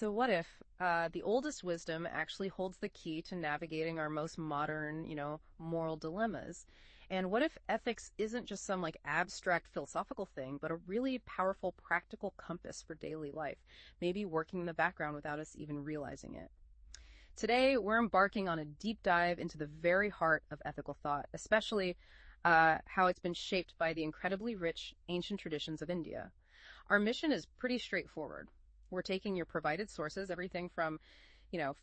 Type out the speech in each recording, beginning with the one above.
So what if the oldest wisdom actually holds the key to navigating our most modern, moral dilemmas? And what if ethics isn't just some like abstract philosophical thing, but a really powerful practical compass for daily life, maybe working in the background without us even realizing it? Today, we're embarking on a deep dive into the very heart of ethical thought, especially how it's been shaped by the incredibly rich ancient traditions of India. Our mission is pretty straightforward. We're taking your provided sources, everything from,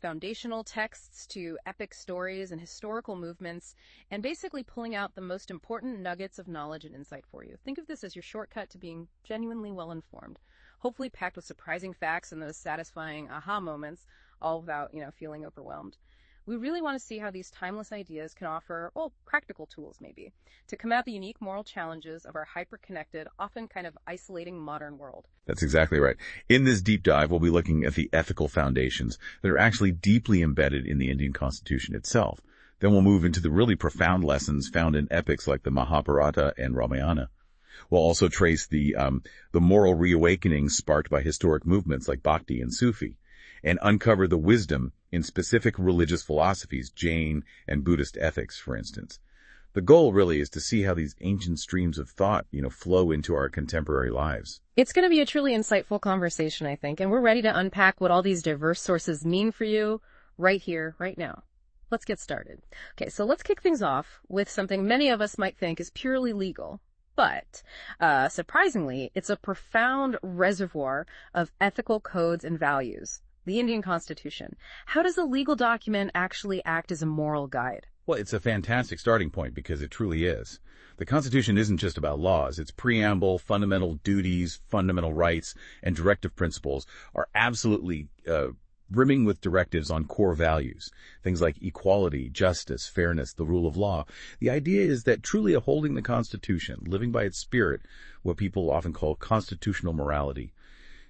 foundational texts to epic stories and historical movements, and basically pulling out the most important nuggets of knowledge and insight for you. Think of this as your shortcut to being genuinely well-informed, hopefully packed with surprising facts and those satisfying aha moments, all without, feeling overwhelmed. We really want to see how these timeless ideas can offer, practical tools maybe, to combat the unique moral challenges of our hyper-connected, often kind of isolating modern world. That's exactly right. In this deep dive, we'll be looking at the ethical foundations that are actually deeply embedded in the Indian Constitution itself. Then we'll move into the really profound lessons found in epics like the Mahabharata and Ramayana. We'll also trace the moral reawakening sparked by historic movements like Bhakti and Sufi, and uncover the wisdom in specific religious philosophies, Jain and Buddhist ethics, for instance. The goal really is to see how these ancient streams of thought, flow into our contemporary lives. It's going to be a truly insightful conversation, I think, and we're ready to unpack what all these diverse sources mean for you right here, right now. Let's get started. Okay, so let's kick things off with something many of us might think is purely legal. But, surprisingly, it's a profound reservoir of ethical codes and values. The Indian Constitution. How does a legal document actually act as a moral guide? Well, it's a fantastic starting point because it truly is. The Constitution isn't just about laws. Its preamble, fundamental duties, fundamental rights, and directive principles are absolutely brimming with directives on core values. Things like equality, justice, fairness, the rule of law. The idea is that truly upholding the Constitution, living by its spirit, what people often call constitutional morality,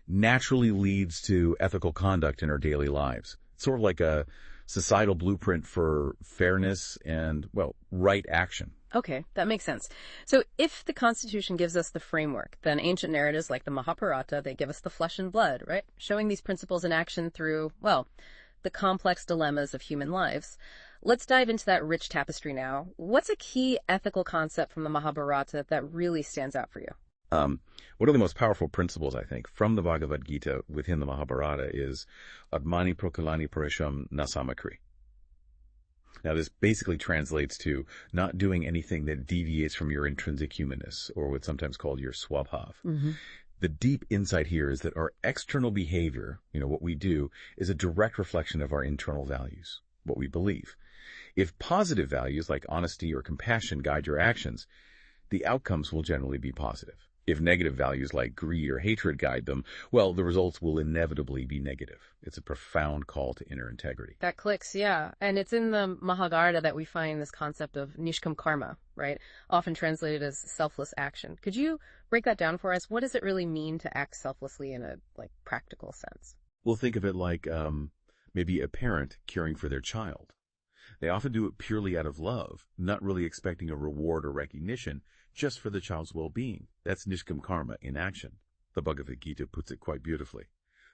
naturally leads to ethical conduct in our daily lives. It's sort of like a societal blueprint for fairness and, right action. Okay, that makes sense. So if the Constitution gives us the framework, then ancient narratives like the Mahabharata, they give us the flesh and blood, right? Showing these principles in action through, the complex dilemmas of human lives. Let's dive into that rich tapestry now. What's a key ethical concept from the Mahabharata that really stands out for you? One of the most powerful principles, I think, from the Bhagavad Gita within the Mahabharata is Atmani Prakulani Parisham Nasamakri. Now, this basically translates to not doing anything that deviates from your intrinsic humanness, or what's sometimes called your swabhav. Mm-hmm. The deep insight here is that our external behavior, what we do, is a direct reflection of our internal values, what we believe. If positive values like honesty or compassion guide your actions, the outcomes will generally be positive. If negative values like greed or hatred guide them, the results will inevitably be negative. It's a profound call to inner integrity. That clicks, yeah. And it's in the Mahabharata that we find this concept of nishkam karma, right? Often translated as selfless action. Could you break that down for us? What does it really mean to act selflessly in a practical sense? Well, think of it like maybe a parent caring for their child. They often do it purely out of love, not really expecting a reward or recognition, just for the child's well-being. That's nishkam karma in action. The Bhagavad Gita puts it quite beautifully.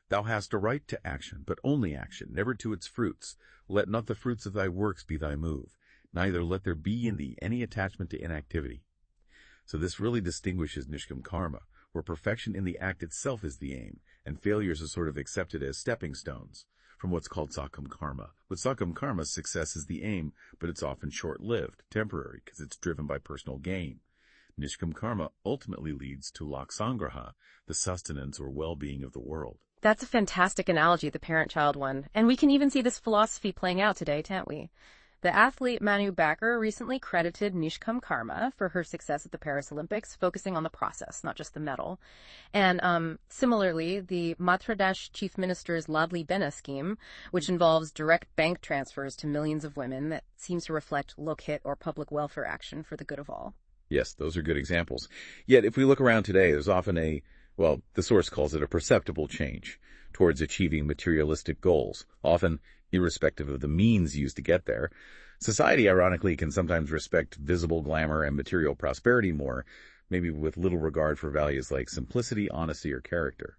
Thou hast a right to action, but only action, never to its fruits. Let not the fruits of thy works be thy move, neither let there be in thee any attachment to inactivity. So this really distinguishes nishkam karma, where perfection in the act itself is the aim, and failures are sort of accepted as stepping stones from what's called sakam karma. With sakam karma, success is the aim, but it's often short-lived, temporary, because it's driven by personal gain. Nishkam karma ultimately leads to laksangraha, the sustenance or well-being of the world. That's a fantastic analogy, the parent-child one. And we can even see this philosophy playing out today, can't we? The athlete Manu Baker recently credited Nishkam Karma for her success at the Paris Olympics, focusing on the process, not just the medal. And similarly, the Madhya Pradesh Chief Minister's Ladli Behna scheme, which involves direct bank transfers to millions of women, that seems to reflect Lokhit or public welfare action for the good of all. Yes, those are good examples. Yet, if we look around today, there's often the source calls it a perceptible change towards achieving materialistic goals, often irrespective of the means used to get there. Society, ironically, can sometimes respect visible glamour and material prosperity more, maybe with little regard for values like simplicity, honesty, or character.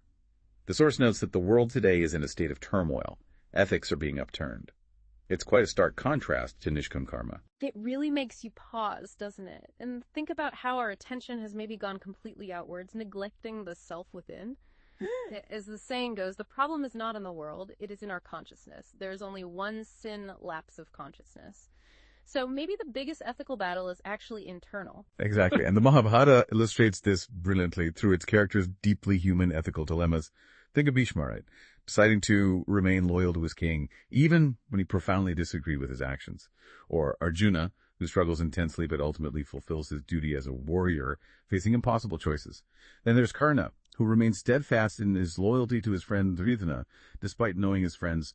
The source notes that the world today is in a state of turmoil. Ethics are being upturned. It's quite a stark contrast to Nishkam karma. It really makes you pause, doesn't it? And think about how our attention has maybe gone completely outwards, neglecting the self within. As the saying goes, the problem is not in the world, it is in our consciousness. There's only one sin lapse of consciousness. So maybe the biggest ethical battle is actually internal. Exactly. And the Mahabharata illustrates this brilliantly through its characters' deeply human ethical dilemmas. Think of Bhishma, right? Deciding to remain loyal to his king, even when he profoundly disagreed with his actions. Or Arjuna, who struggles intensely but ultimately fulfills his duty as a warrior, facing impossible choices. Then there's Karna, who remains steadfast in his loyalty to his friend Duryodhana, despite knowing his friend's,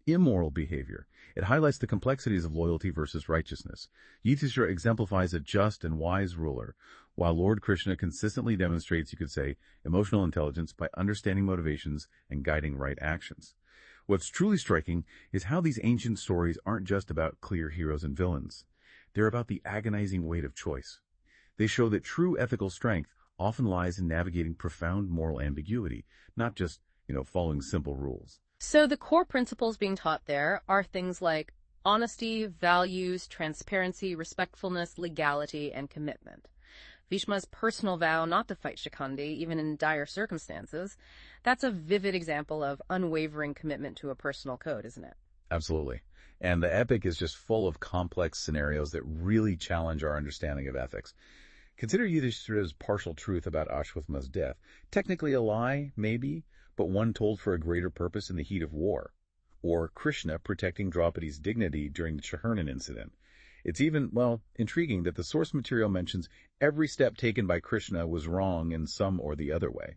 immoral behavior. It highlights the complexities of loyalty versus righteousness. Yudhishthira exemplifies a just and wise ruler, while Lord Krishna consistently demonstrates, you could say, emotional intelligence by understanding motivations and guiding right actions. What's truly striking is how these ancient stories aren't just about clear heroes and villains. They're about the agonizing weight of choice. They show that true ethical strength often lies in navigating profound moral ambiguity, not just, following simple rules. So the core principles being taught there are things like honesty, values, transparency, respectfulness, legality, and commitment. Bhishma's personal vow not to fight Shikandi, even in dire circumstances, that's a vivid example of unwavering commitment to a personal code, isn't it? Absolutely. And the epic is just full of complex scenarios that really challenge our understanding of ethics. Consider Yudhishthira's partial truth about Ashwatthama's death. Technically a lie, maybe, but one told for a greater purpose in the heat of war. Or Krishna protecting Draupadi's dignity during the Chahernan incident. It's even, intriguing that the source material mentions every step taken by Krishna was wrong in some or the other way.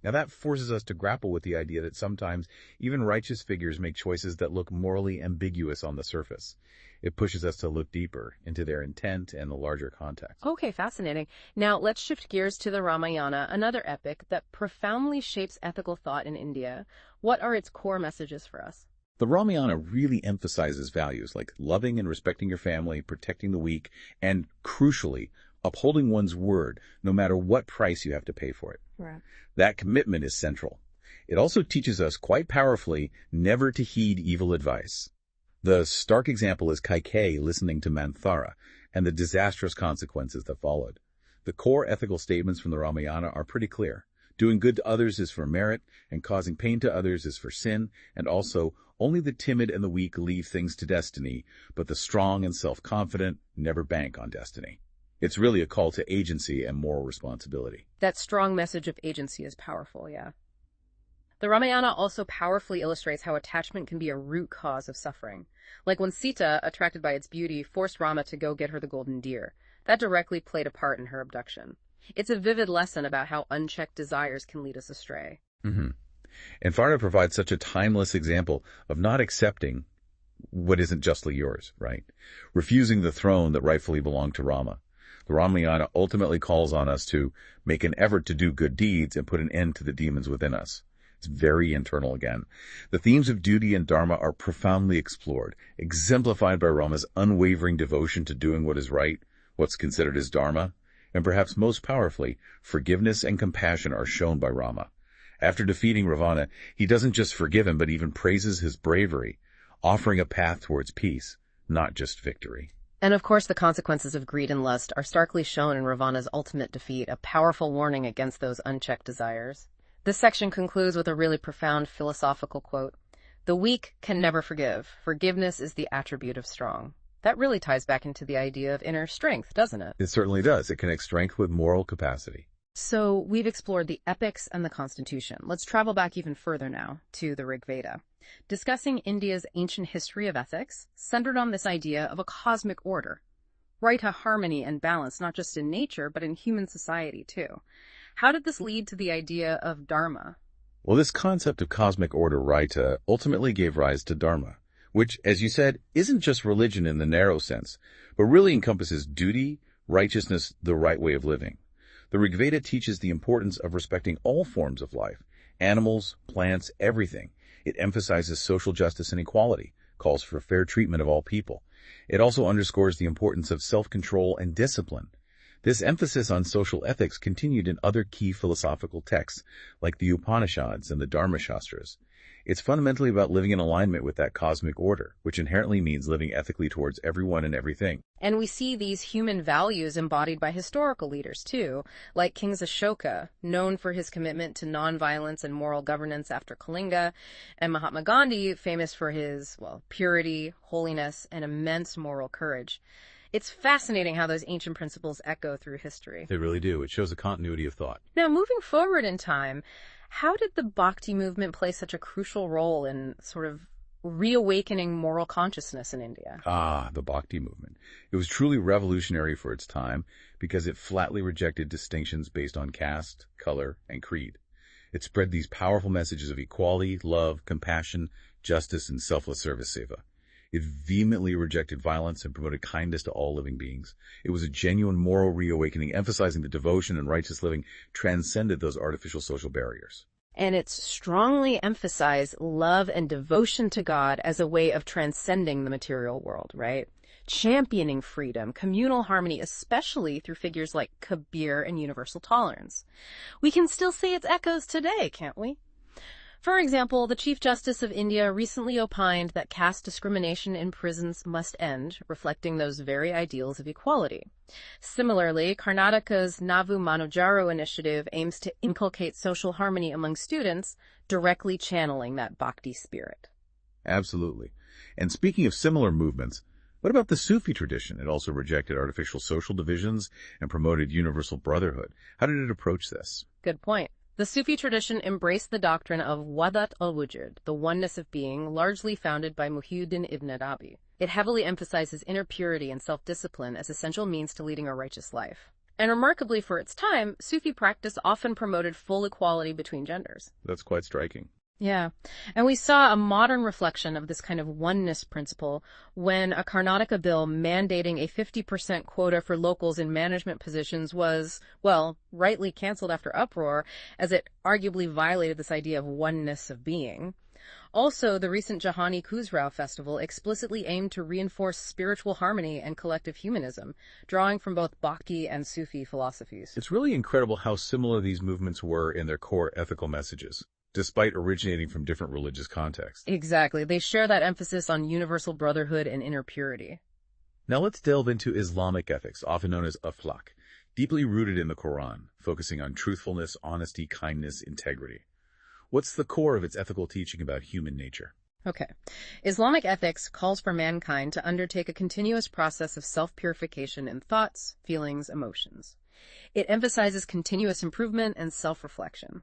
Now that forces us to grapple with the idea that sometimes even righteous figures make choices that look morally ambiguous on the surface. It pushes us to look deeper into their intent and the larger context. Okay, fascinating. Now let's shift gears to the Ramayana, another epic that profoundly shapes ethical thought in India. What are its core messages for us? The Ramayana really emphasizes values like loving and respecting your family, protecting the weak, and crucially, upholding one's word, no matter what price you have to pay for it. Right. That commitment is central. It also teaches us quite powerfully never to heed evil advice. The stark example is Kaikeyi listening to Manthara and the disastrous consequences that followed. The core ethical statements from the Ramayana are pretty clear. Doing good to others is for merit, and causing pain to others is for sin, and also, only the timid and the weak leave things to destiny, but the strong and self-confident never bank on destiny. It's really a call to agency and moral responsibility. That strong message of agency is powerful, yeah. The Ramayana also powerfully illustrates how attachment can be a root cause of suffering. Like when Sita, attracted by its beauty, forced Rama to go get her the golden deer. That directly played a part in her abduction. It's a vivid lesson about how unchecked desires can lead us astray. And Varna provides such a timeless example of not accepting what isn't justly yours, right? Refusing the throne that rightfully belonged to Rama. The Ramayana ultimately calls on us to make an effort to do good deeds and put an end to the demons within us. It's very internal again. The themes of duty and dharma are profoundly explored, exemplified by Rama's unwavering devotion to doing what is right, what's considered as dharma, and perhaps most powerfully, forgiveness and compassion are shown by Rama. After defeating Ravana, he doesn't just forgive him, but even praises his bravery, offering a path towards peace, not just victory. And of course, the consequences of greed and lust are starkly shown in Ravana's ultimate defeat, a powerful warning against those unchecked desires. This section concludes with a really profound philosophical quote. The weak can never forgive. Forgiveness is the attribute of strong. That really ties back into the idea of inner strength, doesn't it? It certainly does. It connects strength with moral capacity. So we've explored the epics and the Constitution. Let's travel back even further now to the Rig Veda, discussing India's ancient history of ethics, centered on this idea of a cosmic order, right to harmony and balance, not just in nature, but in human society too. How did this lead to the idea of Dharma? Well, this concept of cosmic order Raita ultimately gave rise to Dharma, which, as you said, isn't just religion in the narrow sense, but really encompasses duty, righteousness, the right way of living. The Rig Veda teaches the importance of respecting all forms of life, animals, plants, everything. It emphasizes social justice and equality, calls for fair treatment of all people. It also underscores the importance of self-control and discipline. This emphasis on social ethics continued in other key philosophical texts, like the Upanishads and the Dharma Shastras. It's fundamentally about living in alignment with that cosmic order, which inherently means living ethically towards everyone and everything. And we see these human values embodied by historical leaders, too, like King Ashoka, known for his commitment to nonviolence and moral governance after Kalinga, and Mahatma Gandhi, famous for his, purity, holiness, and immense moral courage. It's fascinating how those ancient principles echo through history. They really do. It shows a continuity of thought. Now, moving forward in time, how did the Bhakti movement play such a crucial role in sort of reawakening moral consciousness in India? The Bhakti movement. It was truly revolutionary for its time because it flatly rejected distinctions based on caste, color, and creed. It spread these powerful messages of equality, love, compassion, justice, and selfless service seva. It vehemently rejected violence and promoted kindness to all living beings. It was a genuine moral reawakening, emphasizing that devotion and righteous living transcended those artificial social barriers. And it strongly emphasized love and devotion to God as a way of transcending the material world, right? Championing freedom, communal harmony, especially through figures like Kabir and universal tolerance. We can still see its echoes today, can't we? For example, the Chief Justice of India recently opined that caste discrimination in prisons must end, reflecting those very ideals of equality. Similarly, Karnataka's Navu Manojaro initiative aims to inculcate social harmony among students, directly channeling that Bhakti spirit. Absolutely. And speaking of similar movements, what about the Sufi tradition? It also rejected artificial social divisions and promoted universal brotherhood. How did it approach this? Good point. The Sufi tradition embraced the doctrine of Wadat al-Wujud, the oneness of being, largely founded by Muhyiddin ibn Arabi. It heavily emphasizes inner purity and self-discipline as essential means to leading a righteous life. And remarkably for its time, Sufi practice often promoted full equality between genders. That's quite striking. Yeah. And we saw a modern reflection of this kind of oneness principle when a Karnataka bill mandating a 50% quota for locals in management positions was, rightly canceled after uproar, as it arguably violated this idea of oneness of being. Also, the recent Jahani Khusrau festival explicitly aimed to reinforce spiritual harmony and collective humanism, drawing from both Bhakti and Sufi philosophies. It's really incredible how similar these movements were in their core ethical messages, despite originating from different religious contexts. Exactly. They share that emphasis on universal brotherhood and inner purity. Now let's delve into Islamic ethics, often known as akhlaq, deeply rooted in the Quran, focusing on truthfulness, honesty, kindness, integrity. What's the core of its ethical teaching about human nature? Okay. Islamic ethics calls for mankind to undertake a continuous process of self-purification in thoughts, feelings, emotions. It emphasizes continuous improvement and self-reflection.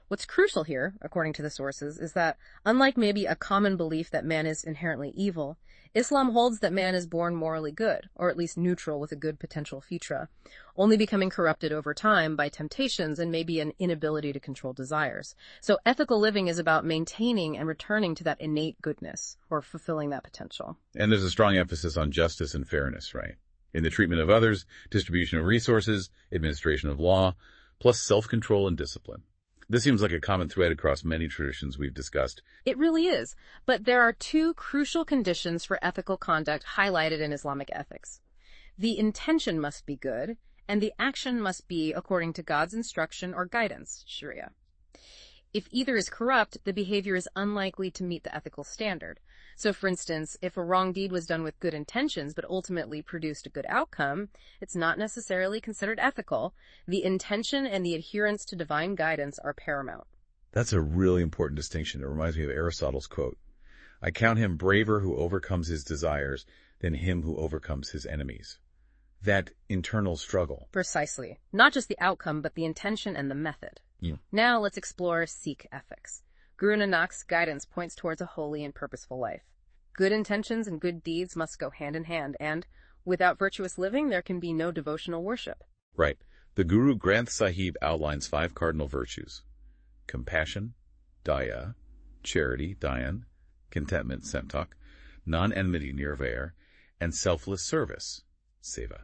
What's crucial here, according to the sources, is that, unlike maybe a common belief that man is inherently evil, Islam holds that man is born morally good, or at least neutral with a good potential future, only becoming corrupted over time by temptations and maybe an inability to control desires. So ethical living is about maintaining and returning to that innate goodness, or fulfilling that potential. And there's a strong emphasis on justice and fairness, right? In the treatment of others, distribution of resources, administration of law, plus self-control and discipline. This seems like a common thread across many traditions we've discussed. It really is. But there are two crucial conditions for ethical conduct highlighted in Islamic ethics. The intention must be good, and the action must be according to God's instruction or guidance, Sharia. If either is corrupt, the behavior is unlikely to meet the ethical standard. So, for instance, if a wrong deed was done with good intentions but ultimately produced a good outcome, it's not necessarily considered ethical. The intention and the adherence to divine guidance are paramount. That's a really important distinction. It reminds me of Aristotle's quote, "I count him braver who overcomes his desires than him who overcomes his enemies." That internal struggle. Precisely. Not just the outcome, but the intention and the method. Yeah. Now let's explore Sikh ethics. Guru Nanak's guidance points towards a holy and purposeful life. Good intentions and good deeds must go hand in hand, and without virtuous living, there can be no devotional worship. Right. The Guru Granth Sahib outlines 5 cardinal virtues: compassion, daya, charity, dayan, contentment, santok, non-enmity, nirvair, and selfless service, seva.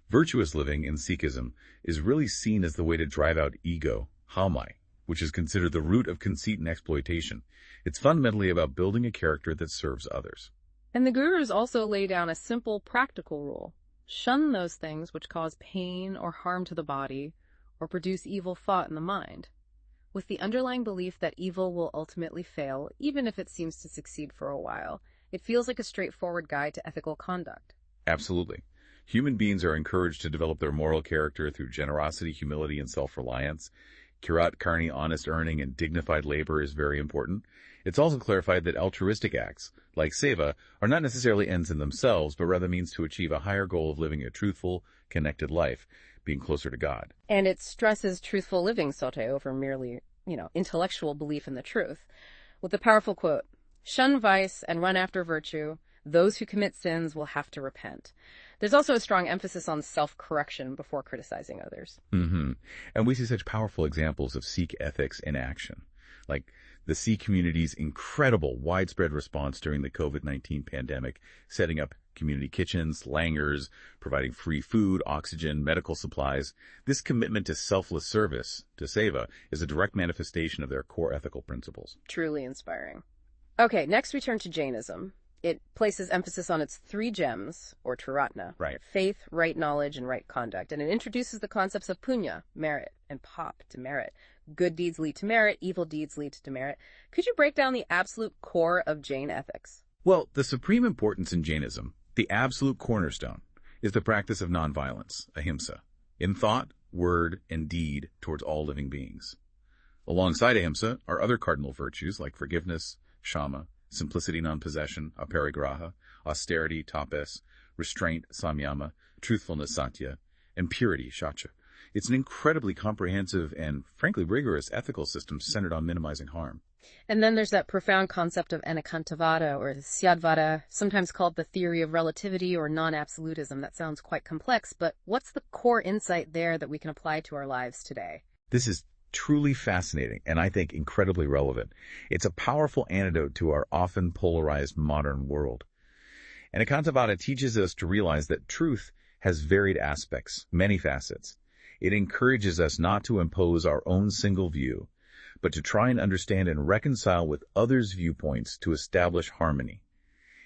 Virtuous living in Sikhism is really seen as the way to drive out ego, hamai, which is considered the root of conceit and exploitation. It's fundamentally about building a character that serves others. And the gurus also lay down a simple, practical rule. Shun those things which cause pain or harm to the body or produce evil thought in the mind, with the underlying belief that evil will ultimately fail, even if it seems to succeed for a while. It feels like a straightforward guide to ethical conduct. Absolutely. Human beings are encouraged to develop their moral character through generosity, humility, and self-reliance. Kirat karni, honest earning, and dignified labor is very important. It's also clarified that altruistic acts, like seva, are not necessarily ends in themselves, but rather means to achieve a higher goal of living a truthful, connected life, being closer to God. And it stresses truthful living, Sote, over merely, intellectual belief in the truth. With the powerful quote, "Shun vice and run after virtue. Those who commit sins will have to repent." There's also a strong emphasis on self-correction before criticizing others. And we see such powerful examples of Sikh ethics in action, like the Sikh community's incredible widespread response during the COVID-19 pandemic, setting up community kitchens, langars, providing free food, oxygen, medical supplies. This commitment to selfless service, to seva, is a direct manifestation of their core ethical principles. Truly inspiring. Okay, next we turn to Jainism. It places emphasis on its 3 gems, or triratna, Right. faith, right knowledge, and right conduct. And it introduces the concepts of punya, merit, and pap, demerit. Good deeds lead to merit, evil deeds lead to demerit. Could you break down the absolute core of Jain ethics? Well, the supreme importance in Jainism, the absolute cornerstone, is the practice of nonviolence, ahimsa, in thought, word, and deed towards all living beings. Alongside ahimsa are other cardinal virtues like forgiveness, shama, simplicity, non-possession, aparigraha, austerity, tapas, restraint, samyama, truthfulness, satya, and purity, shacha. It's an incredibly comprehensive and, frankly, rigorous ethical system centered on minimizing harm. And then there's that profound concept of anekantavada, or syadvada, sometimes called the theory of relativity or non-absolutism. That sounds quite complex, but what's the core insight there that we can apply to our lives today? This is truly fascinating and I think incredibly relevant. It's a powerful antidote to our often polarized modern world. Anekantavada teaches us to realize that truth has varied aspects, many facets. It encourages us not to impose our own single view, but to try and understand and reconcile with others' viewpoints to establish harmony.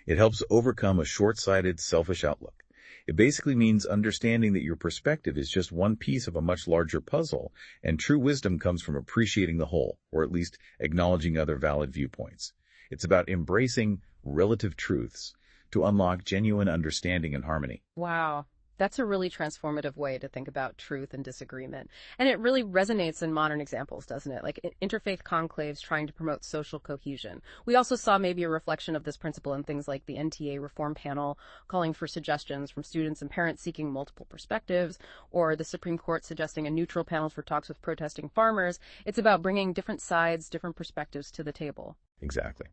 It helps overcome a short-sighted, selfish outlook. It basically means understanding that your perspective is just one piece of a much larger puzzle, and true wisdom comes from appreciating the whole, or at least acknowledging other valid viewpoints. It's about embracing relative truths to unlock genuine understanding and harmony. Wow. That's a really transformative way to think about truth and disagreement. And it really resonates in modern examples, doesn't it? Like interfaith conclaves trying to promote social cohesion. We also saw maybe a reflection of this principle in things like the NTA reform panel calling for suggestions from students and parents seeking multiple perspectives, or the Supreme Court suggesting a neutral panel for talks with protesting farmers. It's about bringing different sides, different perspectives to the table. Exactly.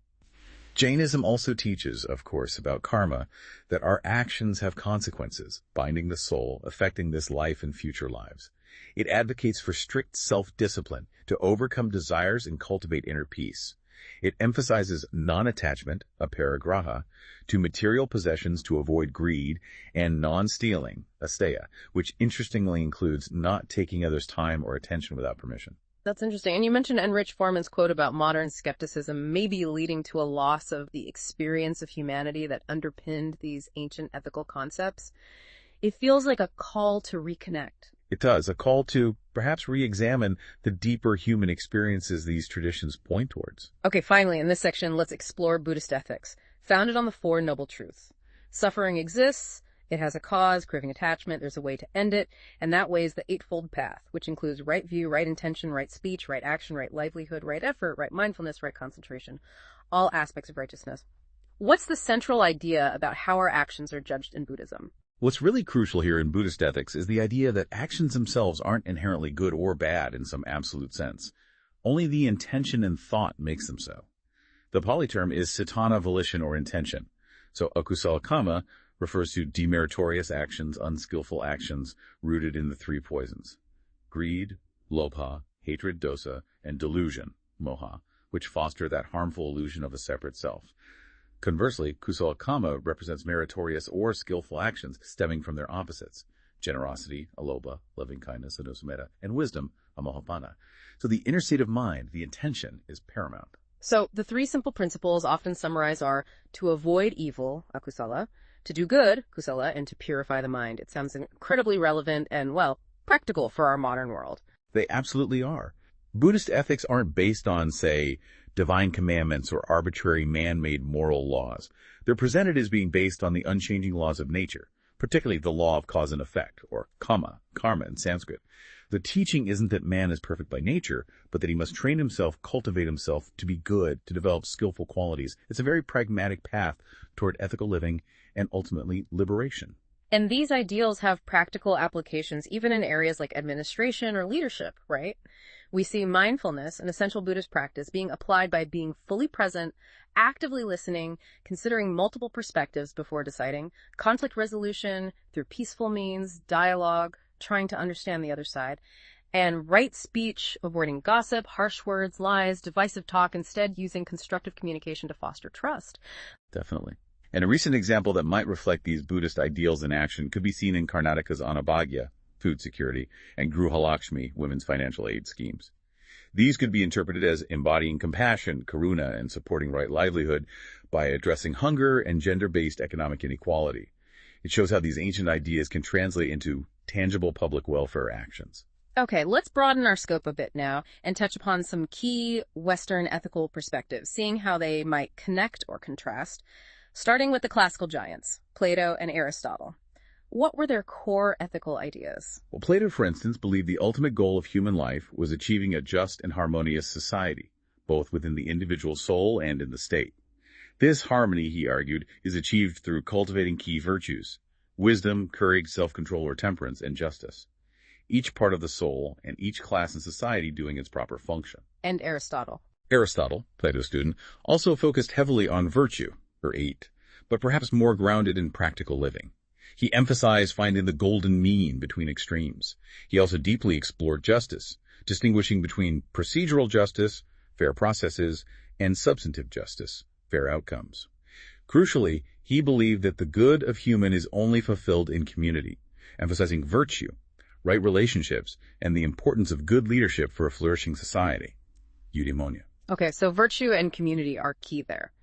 Jainism also teaches, of course, about karma, that our actions have consequences, binding the soul, affecting this life and future lives. It advocates for strict self-discipline to overcome desires and cultivate inner peace. It emphasizes non-attachment, aparigraha, to material possessions to avoid greed, and non-stealing, asteya, which interestingly includes not taking others' time or attention without permission. That's interesting. And you mentioned Enrich Foreman's quote about modern skepticism maybe leading to a loss of the experience of humanity that underpinned these ancient ethical concepts. It feels like a call to reconnect. It does, a call to perhaps re-examine the deeper human experiences these traditions point towards. Okay, finally, in this section, let's explore Buddhist ethics, founded on the 4 Noble Truths. Suffering exists. It has a cause, craving attachment, there's a way to end it, and that way is the Eightfold Path, which includes right view, right intention, right speech, right action, right livelihood, right effort, right mindfulness, right concentration, all aspects of righteousness. What's the central idea about how our actions are judged in Buddhism? What's really crucial here in Buddhist ethics is the idea that actions themselves aren't inherently good or bad in some absolute sense. Only the intention and thought makes them so. The Pali term is satana, volition, or intention. So akusala kama refers to demeritorious actions, unskillful actions rooted in the 3 poisons: greed, lobha, hatred, dosa, and delusion, moha, which foster that harmful illusion of a separate self. Conversely, kusala kama represents meritorious or skillful actions stemming from their opposites: generosity, alobha, loving kindness, anusameta, and wisdom, amohapana. So the inner state of mind, the intention, is paramount. So the 3 simple principles often summarized are to avoid evil, akusala, to do good, kusala, and to purify the mind. It sounds incredibly relevant and, well, practical for our modern world. They absolutely are. Buddhist ethics aren't based on, say, divine commandments or arbitrary man-made moral laws. They're presented as being based on the unchanging laws of nature, particularly the law of cause and effect, or karma in Sanskrit. The teaching isn't that man is perfect by nature, but that he must train himself, cultivate himself to be good, to develop skillful qualities. It's a very pragmatic path toward ethical living and ultimately liberation. And these ideals have practical applications even in areas like administration or leadership, right? We see mindfulness, an essential Buddhist practice, being applied by being fully present, actively listening, considering multiple perspectives before deciding, conflict resolution through peaceful means, dialogue, trying to understand the other side, and right speech, avoiding gossip, harsh words, lies, divisive talk, instead using constructive communication to foster trust. Definitely. And a recent example that might reflect these Buddhist ideals in action could be seen in Karnataka's Annabhagya, food security, and Gruhalakshmi, women's financial aid schemes. These could be interpreted as embodying compassion, karuna, and supporting right livelihood by addressing hunger and gender-based economic inequality. It shows how these ancient ideas can translate into tangible public welfare actions. Okay, let's broaden our scope a bit now and touch upon some key Western ethical perspectives, seeing how they might connect or contrast, starting with the classical giants, Plato and Aristotle. What were their core ethical ideas? Well, Plato, for instance, believed the ultimate goal of human life was achieving a just and harmonious society, both within the individual soul and in the state. This harmony, he argued, is achieved through cultivating key virtues: wisdom, courage, self-control or temperance, and justice. Each part of the soul and each class in society doing its proper function. And Aristotle? Aristotle, Plato's student, also focused heavily on virtue, or 8, but perhaps more grounded in practical living. He emphasized finding the golden mean between extremes. He also deeply explored justice, distinguishing between procedural justice, fair processes, and substantive justice, fair outcomes. Crucially, he believed that the good of human is only fulfilled in community, emphasizing virtue, right relationships, and the importance of good leadership for a flourishing society. Eudaimonia. Okay, so virtue and community are key there.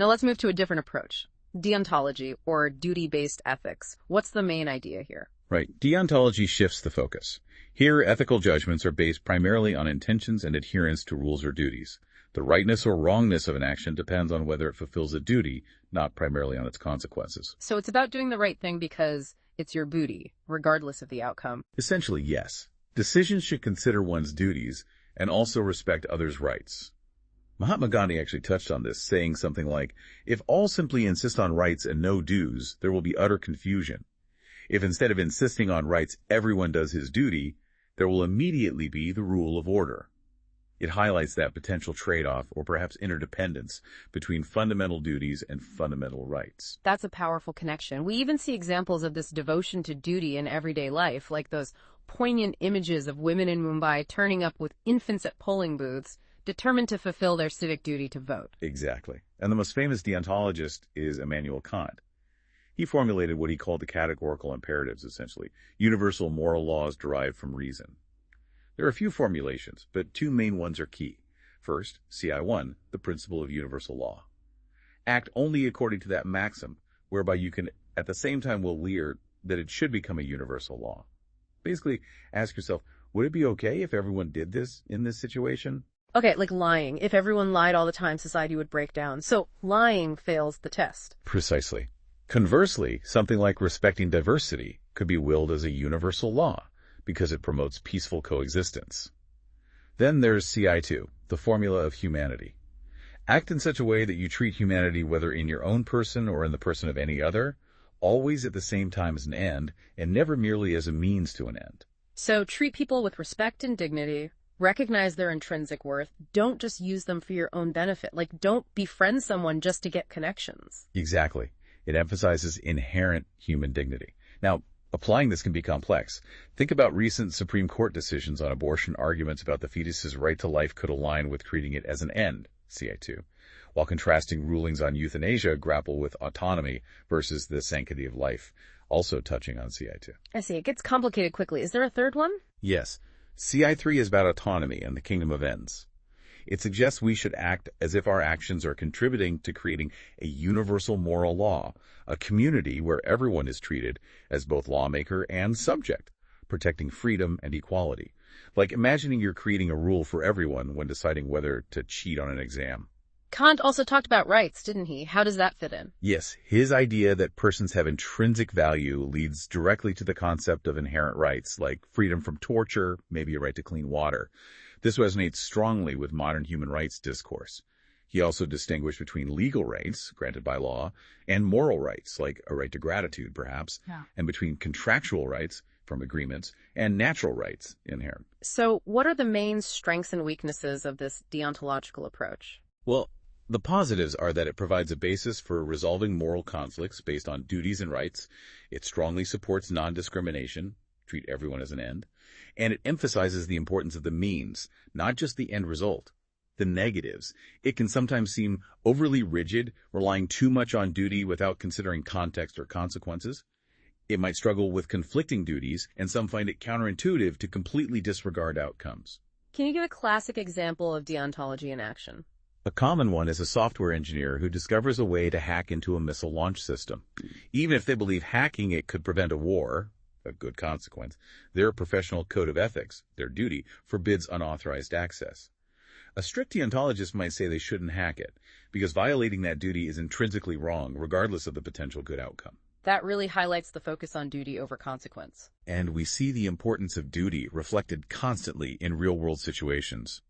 Now let's move to a different approach. Deontology, or duty-based ethics. What's the main idea here? Right. Deontology shifts the focus. Here, ethical judgments are based primarily on intentions and adherence to rules or duties. The rightness or wrongness of an action depends on whether it fulfills a duty, not primarily on its consequences. So it's about doing the right thing because it's your booty, regardless of the outcome. Essentially, yes. Decisions should consider one's duties and also respect others' rights. Mahatma Gandhi actually touched on this, saying something like, if all simply insist on rights and no dues, there will be utter confusion. If instead of insisting on rights, everyone does his duty, there will immediately be the rule of order. It highlights that potential trade-off or perhaps interdependence between fundamental duties and fundamental rights. That's a powerful connection. We even see examples of this devotion to duty in everyday life, like those poignant images of women in Mumbai turning up with infants at polling booths, determined to fulfill their civic duty to vote. Exactly. And the most famous deontologist is Immanuel Kant. He formulated what he called the categorical imperatives, essentially, universal moral laws derived from reason. There are a few formulations, but two main ones are key. First, CI1, the principle of universal law. Act only according to that maxim, whereby you can at the same time will leer that it should become a universal law. Basically, ask yourself, would it be okay if everyone did this in this situation? Okay, like lying. If everyone lied all the time, society would break down. So lying fails the test. Precisely. Conversely, something like respecting diversity could be willed as a universal law because it promotes peaceful coexistence. Then there's CI2, the formula of humanity. Act in such a way that you treat humanity, whether in your own person or in the person of any other, always at the same time as an end, and never merely as a means to an end. So treat people with respect and dignity. Recognize their intrinsic worth. Don't just use them for your own benefit. Like, don't befriend someone just to get connections. Exactly. It emphasizes inherent human dignity. Now, applying this can be complex. Think about recent Supreme Court decisions on abortion. Arguments about the fetus's right to life could align with treating it as an end, CI2, while contrasting rulings on euthanasia grapple with autonomy versus the sanctity of life, also touching on CI2. I see. It gets complicated quickly. Is there a third one? Yes. CI3 is about autonomy and the kingdom of ends. It suggests we should act as if our actions are contributing to creating a universal moral law, a community where everyone is treated as both lawmaker and subject, protecting freedom and equality. Like imagining you're creating a rule for everyone when deciding whether to cheat on an exam. Kant also talked about rights, didn't he? How does that fit in? Yes, his idea that persons have intrinsic value leads directly to the concept of inherent rights, like freedom from torture, maybe a right to clean water. This resonates strongly with modern human rights discourse. He also distinguished between legal rights, granted by law, and moral rights, like a right to gratitude, perhaps, and between contractual rights, from agreements, and natural rights, inherent. So what are the main strengths and weaknesses of this deontological approach? Well, the positives are that it provides a basis for resolving moral conflicts based on duties and rights. It strongly supports non-discrimination, treat everyone as an end, and it emphasizes the importance of the means, not just the end result. The negatives. It can sometimes seem overly rigid, relying too much on duty without considering context or consequences. It might struggle with conflicting duties, and some find it counterintuitive to completely disregard outcomes. Can you give a classic example of deontology in action? A common one is a software engineer who discovers a way to hack into a missile launch system. Even if they believe hacking it could prevent a war, a good consequence, their professional code of ethics, their duty, forbids unauthorized access. A strict deontologist might say they shouldn't hack it, because violating that duty is intrinsically wrong, regardless of the potential good outcome. That really highlights the focus on duty over consequence. And we see the importance of duty reflected constantly in real-world situations.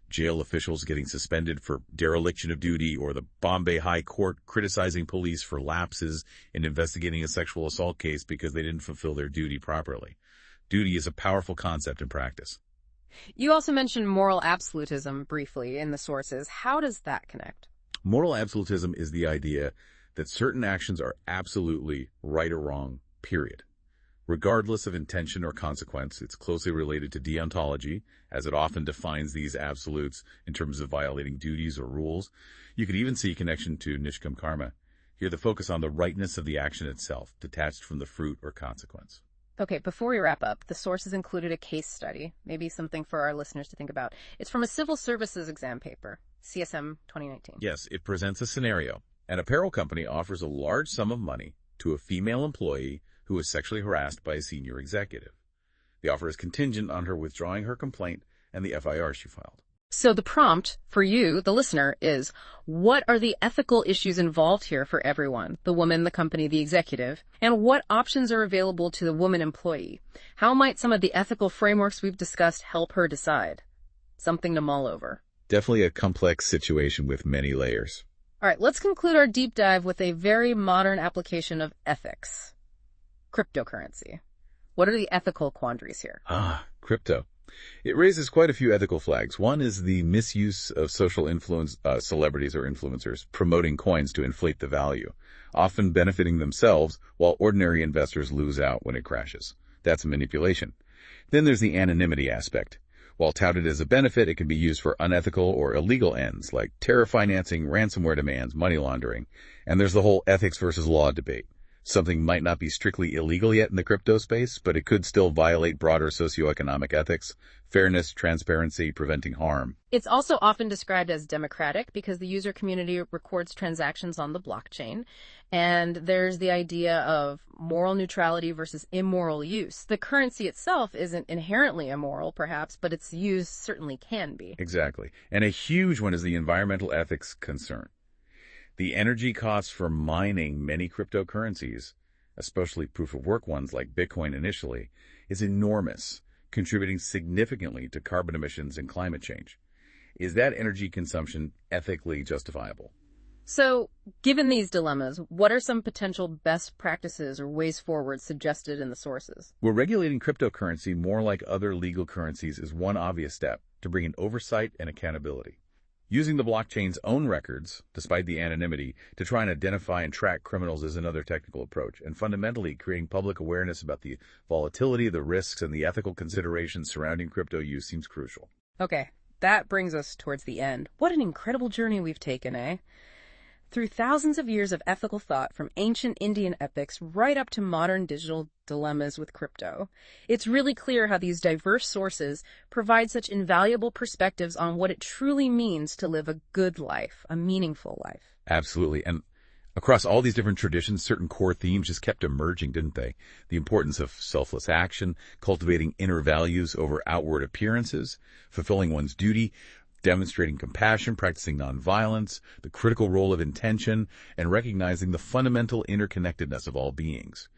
Jail officials getting suspended for dereliction of duty, or the Bombay High Court criticizing police for lapses in investigating a sexual assault case because they didn't fulfill their duty properly. Duty is a powerful concept in practice. You also mentioned moral absolutism briefly in the sources. How does that connect? Moral absolutism is the idea that certain actions are absolutely right or wrong, period. Regardless of intention or consequence, it's closely related to deontology, as it often defines these absolutes in terms of violating duties or rules. You could even see a connection to nishkam karma. Here, the focus on the rightness of the action itself, detached from the fruit or consequence. Okay, before we wrap up, the sources included a case study, maybe something for our listeners to think about. It's from a civil services exam paper, CSM 2019. Yes, it presents a scenario. An apparel company offers a large sum of money to a female employee who was sexually harassed by a senior executive. The offer is contingent on her withdrawing her complaint and the FIR she filed. So the prompt for you, the listener, is what are the ethical issues involved here for everyone, the woman, the company, the executive, and what options are available to the woman employee? How might some of the ethical frameworks we've discussed help her decide? Something to mull over. Definitely a complex situation with many layers. All right, let's conclude our deep dive with a very modern application of ethics. Cryptocurrency. What are the ethical quandaries here? Crypto. It raises quite a few ethical flags. One is the misuse of social influence, celebrities or influencers promoting coins to inflate the value, often benefiting themselves while ordinary investors lose out when it crashes. That's manipulation. Then there's the anonymity aspect. While touted as a benefit, it can be used for unethical or illegal ends like terror financing, ransomware demands, money laundering. And there's the whole ethics versus law debate. Something might not be strictly illegal yet in the crypto space, but it could still violate broader socioeconomic ethics, fairness, transparency, preventing harm. It's also often described as democratic because the user community records transactions on the blockchain. And there's the idea of moral neutrality versus immoral use. The currency itself isn't inherently immoral, perhaps, but its use certainly can be. Exactly. And a huge one is the environmental ethics concern. The energy costs for mining many cryptocurrencies, especially proof-of-work ones like Bitcoin initially, is enormous, contributing significantly to carbon emissions and climate change. Is that energy consumption ethically justifiable? So, given these dilemmas, what are some potential best practices or ways forward suggested in the sources? Well, regulating cryptocurrency more like other legal currencies is one obvious step to bring in oversight and accountability. Using the blockchain's own records, despite the anonymity, to try and identify and track criminals is another technical approach, and fundamentally creating public awareness about the volatility, the risks, and the ethical considerations surrounding crypto use seems crucial. Okay, that brings us towards the end. What an incredible journey we've taken, eh? Through thousands of years of ethical thought, from ancient Indian epics right up to modern digital dilemmas with crypto. It's really clear how these diverse sources provide such invaluable perspectives on what it truly means to live a good life, a meaningful life. Absolutely. And across all these different traditions, certain core themes just kept emerging, didn't they? The importance of selfless action, cultivating inner values over outward appearances, fulfilling one's duty, demonstrating compassion, practicing nonviolence, the critical role of intention, and recognizing the fundamental interconnectedness of all beings.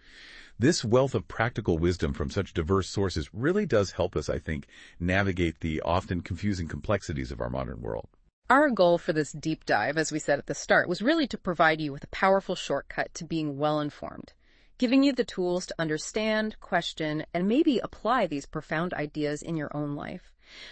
This wealth of practical wisdom from such diverse sources really does help us, I think, navigate the often confusing complexities of our modern world. Our goal for this deep dive, as we said at the start, was really to provide you with a powerful shortcut to being well-informed, giving you the tools to understand, question, and maybe apply these profound ideas in your own life.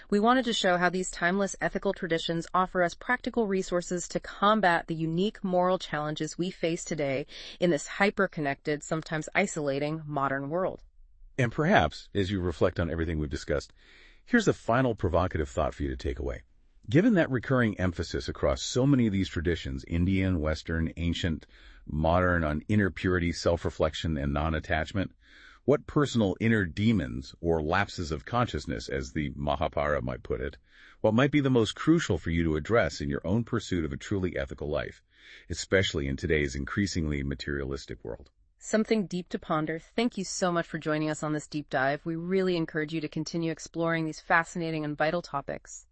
We wanted to show how these timeless ethical traditions offer us practical resources to combat the unique moral challenges we face today in this hyper-connected, sometimes isolating, modern world. And perhaps, as you reflect on everything we've discussed, here's a final provocative thought for you to take away. Given that recurring emphasis across so many of these traditions, Indian, Western, ancient, modern, on inner purity, self-reflection, and non-attachment, what personal inner demons, or lapses of consciousness, as the Mahabharata might put it, what might be the most crucial for you to address in your own pursuit of a truly ethical life, especially in today's increasingly materialistic world? Something deep to ponder. Thank you so much for joining us on this deep dive. We really encourage you to continue exploring these fascinating and vital topics.